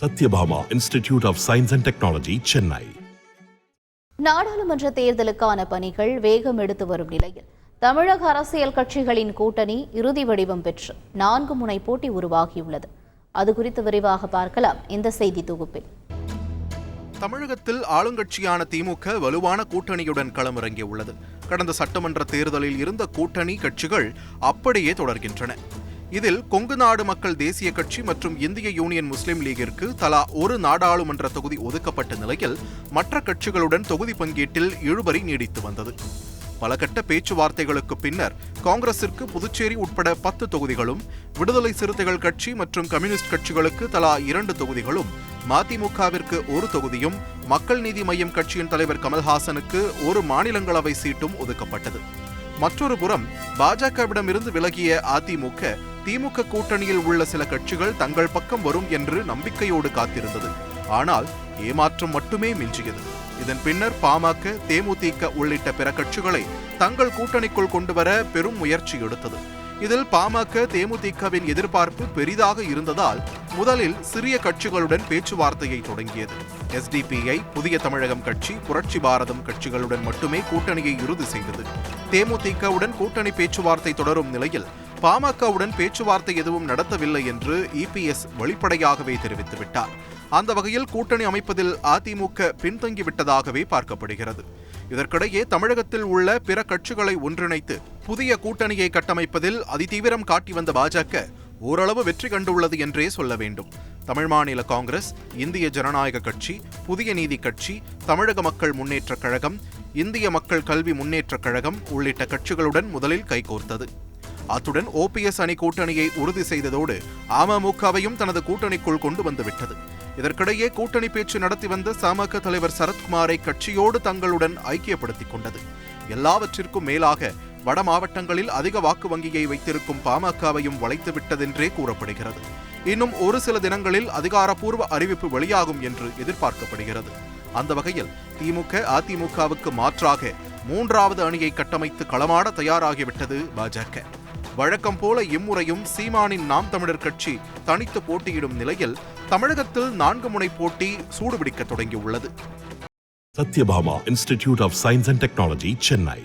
Satyabhama institute of science and technology, Chennai. நாடாளுமன்ற தேர்தலுக்கான பணிகள் வேகம் எடுத்து வரும் நிலையில் தமிழக அரசியல் கட்சிகளின் கூட்டணி இறுதி வடிவம் பெற்று 4 முனை போட்டி உருவாகியுள்ளது. அது குறித்து விரிவாக பார்க்கலாம் இந்த செய்தி தொகுப்பில். தமிழகத்தில் ஆளுங்கட்சியான திமுக வலுவான கூட்டணியுடன் களமிறங்கியுள்ளது. கடந்த சட்டமன்ற தேர்தலில் இருந்த கூட்டணி கட்சிகள் அப்படியே தொடர்கின்றன. இதில் கொங்கு நாடு மக்கள் தேசிய கட்சி மற்றும் இந்திய யூனியன் முஸ்லிம் லீகிற்கு தலா ஒரு நாடாளுமன்ற தொகுதி ஒதுக்கப்பட்ட நிலையில் மற்ற கட்சிகளுடன் தொகுதி பங்கீட்டில் இழுபறி நீடித்து வந்தது. பல கட்ட பேச்சுவார்த்தைகளுக்கு பின்னர் காங்கிரசிற்கு புதுச்சேரி உட்பட 10 தொகுதிகளும், விடுதலை சிறுத்தைகள் கட்சி மற்றும் கம்யூனிஸ்ட் கட்சிகளுக்கு தலா 2 தொகுதிகளும், மதிமுகவிற்கு 1 தொகுதியும், மக்கள் நீதி மய்யம் கட்சியின் தலைவர் கமல்ஹாசனுக்கு 1 மாநிலங்களவை சீட்டும் ஒதுக்கப்பட்டது. மற்றொரு புறம் பாஜகவிடமிருந்து விலகிய அதிமுக, திமுக கூட்டணியில் உள்ள சில கட்சிகள் தங்கள் பக்கம் வரும் என்று நம்பிக்கையோடு காத்திருந்தது. ஆனால் ஏமாற்றம் மட்டுமே மிஞ்சியது. இதன் பின்னர் பாமக, தேமுதிக உள்ளிட்ட பிற கட்சிகளை தங்கள் கூட்டணிக்குள் கொண்டுவர பெரும் முயற்சி எடுத்தது. இதில் பாமக, தேமுதிகவின் எதிர்பார்ப்பு பெரிதாக இருந்ததால் முதலில் சிறிய கட்சிகளுடன் பேச்சுவார்த்தையை தொடங்கியது. SDPI, புதிய தமிழகம் கட்சி, புரட்சி பாரதம் கட்சிகளுடன் மட்டுமே கூட்டணியை இறுதி செய்தது. தேமுதிகவுடன் கூட்டணி பேச்சுவார்த்தை தொடரும் நிலையில் பாமகவுடன் பேச்சுவார்த்தை எதுவும் நடத்தவில்லை என்று EPS வெளிப்படையாகவே தெரிவித்துவிட்டார். அந்த வகையில் கூட்டணி அமைப்பதில் அதிமுக பின்தங்கிவிட்டதாகவே பார்க்கப்படுகிறது. இதற்கிடையே தமிழகத்தில் உள்ள பிற கட்சிகளை ஒன்றிணைத்து புதிய கூட்டணியை கட்டமைப்பதில் அதிதீவிரம் காட்டி வந்த பாஜக ஓரளவு வெற்றி கண்டுள்ளது என்றே சொல்ல வேண்டும். தமிழ் மாநில காங்கிரஸ், இந்திய ஜனநாயக கட்சி, புதிய நீதி கட்சி, தமிழக மக்கள் முன்னேற்றக் கழகம், இந்திய மக்கள் கல்வி முன்னேற்றக் கழகம் உள்ளிட்ட கட்சிகளுடன் முதலில் கைகோர்த்தது. அத்துடன் OPS அணி கூட்டணியை உறுதி செய்ததோடு அமமுகவையும் தனது கூட்டணிக்குள் கொண்டு வந்துவிட்டது. இதற்கிடையே கூட்டணி பேச்சு நடத்தி வந்த தமாக தலைவர் சரத்குமாரை கட்சியோடு தங்களுடன் ஐக்கியப்படுத்திக் கொண்டது. எல்லாவற்றிற்கும் மேலாக வட மாவட்டங்களில் அதிக வாக்கு வங்கியை வைத்திருக்கும் பாமகவையும் வளைத்துவிட்டதென்றே கூறப்படுகிறது. இன்னும் ஒரு சில தினங்களில் அதிகாரப்பூர்வ அறிவிப்பு வெளியாகும் என்று எதிர்பார்க்கப்படுகிறது. அந்த வகையில் திமுக, அதிமுகவுக்கு மாற்றாக 3வது அணியை கட்டமைத்து களமாட தயாராகிவிட்டது பாஜக. வழக்கம் போல இம்முறையும் சீமானின் நாம் தமிழர் கட்சி தனித்து போட்டியிடும் நிலையில் தமிழகத்தில் 4 முனை போட்டி சூடுபிடிக்க தொடங்கியுள்ளது. Sathyabama institute of science and technology, Chennai.